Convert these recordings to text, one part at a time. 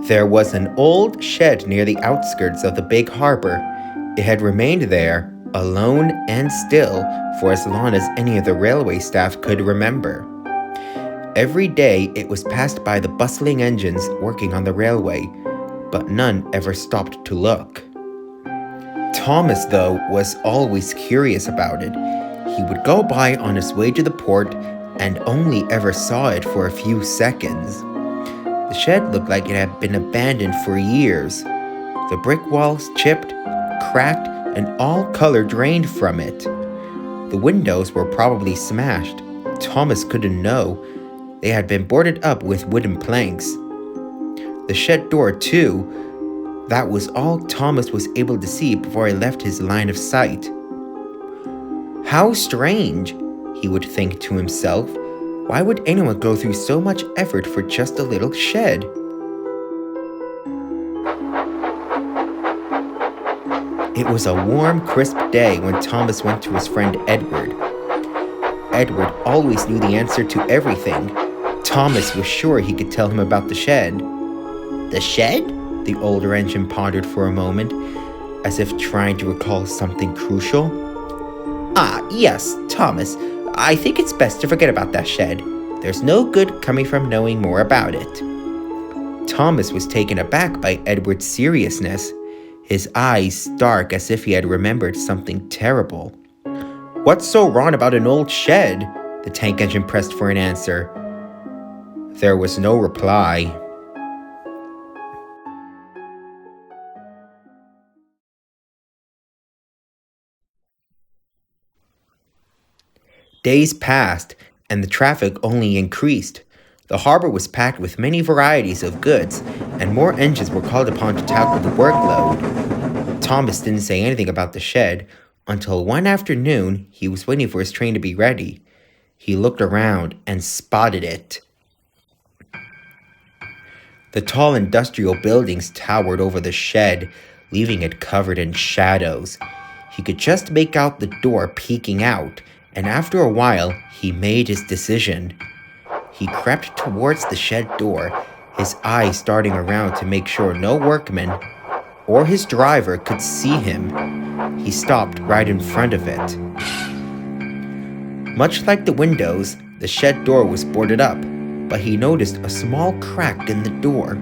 There was an old shed near the outskirts of the big harbor. It had remained there, alone and still, for as long as any of the railway staff could remember. Every day it was passed by the bustling engines working on the railway, but none ever stopped to look. Thomas, though, was always curious about it. He would go by on his way to the port and only ever saw it for a few seconds. The shed looked like it had been abandoned for years. The brick walls chipped, cracked, and all color drained from it. The windows were probably smashed. Thomas couldn't know. They had been boarded up with wooden planks. The shed door, too, that was all Thomas was able to see before he left his line of sight. How strange, he would think to himself. Why would anyone go through so much effort for just a little shed? It was a warm, crisp day when Thomas went to his friend Edward. Edward always knew the answer to everything. Thomas was sure he could tell him about the shed. The shed? The older engine pondered for a moment, as if trying to recall something crucial. Ah, yes, Thomas. I think it's best to forget about that shed. There's no good coming from knowing more about it. Thomas was taken aback by Edward's seriousness, his eyes dark as if he had remembered something terrible. What's so wrong about an old shed? The tank engine pressed for an answer. There was no reply. Days passed, and the traffic only increased. The harbor was packed with many varieties of goods, and more engines were called upon to tackle the workload. Thomas didn't say anything about the shed until one afternoon he was waiting for his train to be ready. He looked around and spotted it. The tall industrial buildings towered over the shed, leaving it covered in shadows. He could just make out the door peeking out, and after a while, he made his decision. He crept towards the shed door, his eyes darting around to make sure no workman or his driver could see him. He stopped right in front of it. Much like the windows, the shed door was boarded up, but he noticed a small crack in the door.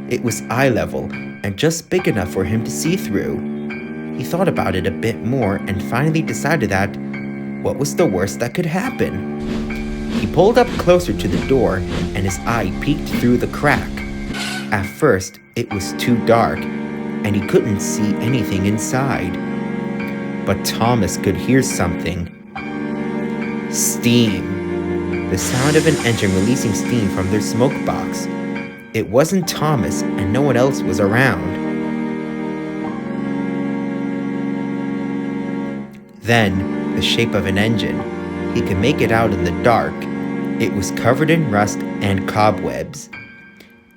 It was eye level and just big enough for him to see through. He thought about it a bit more and finally decided that what was the worst that could happen? He pulled up closer to the door and his eye peeked through the crack. At first, it was too dark and he couldn't see anything inside. But Thomas could hear something. Steam. The sound of an engine releasing steam from their smoke box. It wasn't Thomas and no one else was around. Then, the shape of an engine. He could make it out in the dark. It was covered in rust and cobwebs.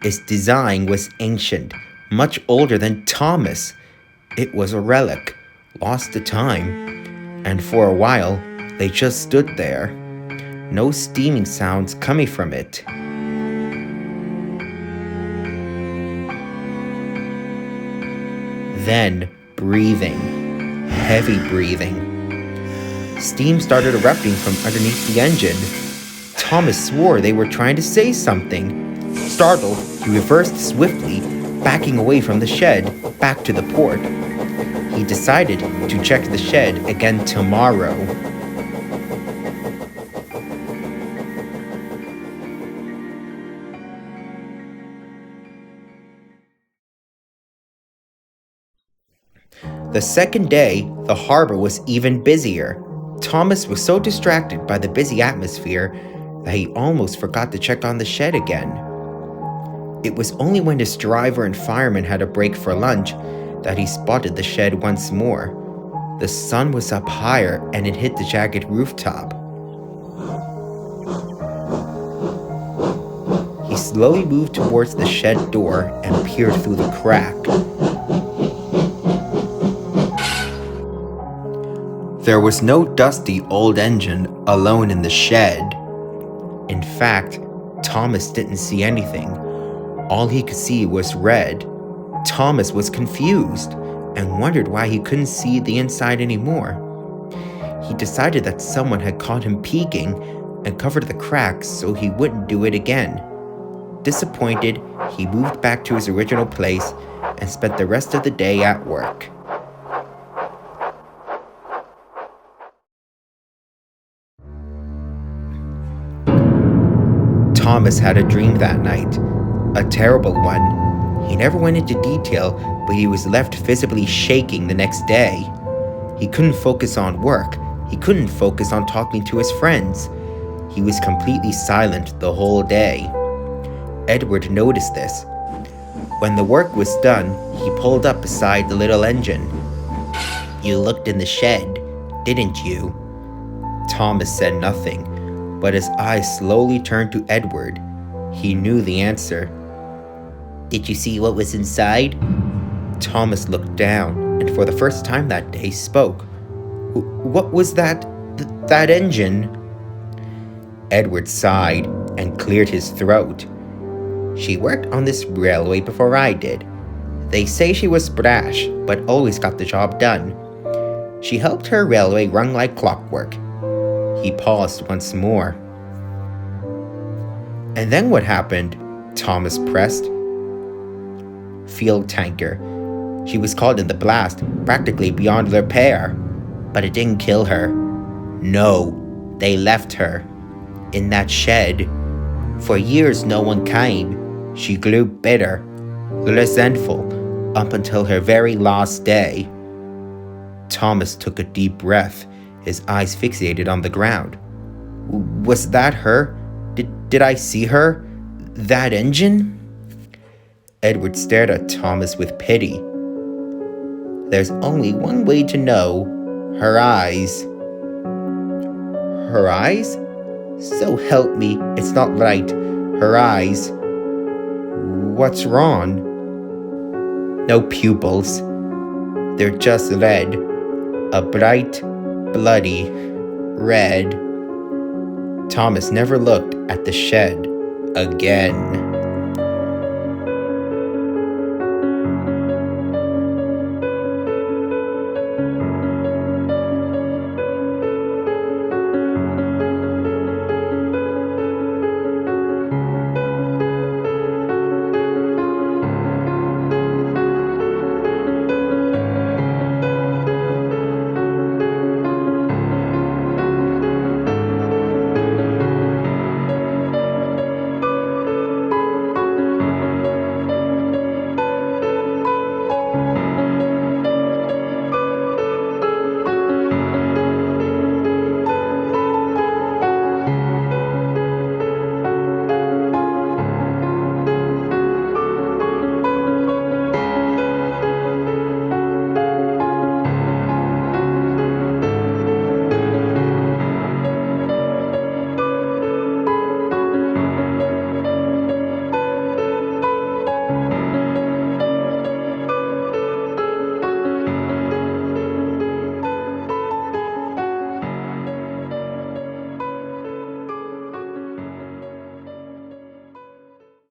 Its design was ancient, much older than Thomas. It was a relic, lost to time, and for a while, they just stood there. No steaming sounds coming from it. Then, breathing. Heavy breathing. Steam started erupting from underneath the engine. Thomas swore they were trying to say something. Startled, he reversed swiftly, backing away from the shed, back to the port. He decided to check the shed again tomorrow. The second day, the harbor was even busier. Thomas was so distracted by the busy atmosphere that he almost forgot to check on the shed again. It was only when his driver and fireman had a break for lunch that he spotted the shed once more. The sun was up higher and it hit the jagged rooftop. He slowly moved towards the shed door and peered through the crack. There was no dusty old engine alone in the shed. In fact, Thomas didn't see anything. All he could see was red. Thomas was confused and wondered why he couldn't see the inside anymore. He decided that someone had caught him peeking and covered the cracks so he wouldn't do it again. Disappointed, he moved back to his original place and spent the rest of the day at work. Thomas had a dream that night, a terrible one. He never went into detail, but he was left visibly shaking the next day. He couldn't focus on work. He couldn't focus on talking to his friends. He was completely silent the whole day. Edward noticed this. When the work was done, he pulled up beside the little engine. "You looked in the shed, didn't you?" Thomas said nothing, but his eyes slowly turned to Edward. He knew the answer. "Did you see what was inside?" Thomas looked down and for the first time that day spoke. "What was that engine?" Edward sighed and cleared his throat. "She worked on this railway before I did. They say she was brash, but always got the job done. She helped her railway run like clockwork." He paused once more. "And then what happened?" Thomas pressed. "Fuel tanker. She was caught in the blast, practically beyond repair. But it didn't kill her. No, they left her. In that shed. For years no one came. She grew bitter, resentful, up until her very last day." Thomas took a deep breath, his eyes fixated on the ground. "Was that her? Did I see her? That engine?" Edward stared at Thomas with pity. "There's only one way to know. Her eyes." "Her eyes? So help me, it's not right. Her eyes. What's wrong?" "No pupils. They're just red. A bright, bloody red." Thomas never looked at the shed again.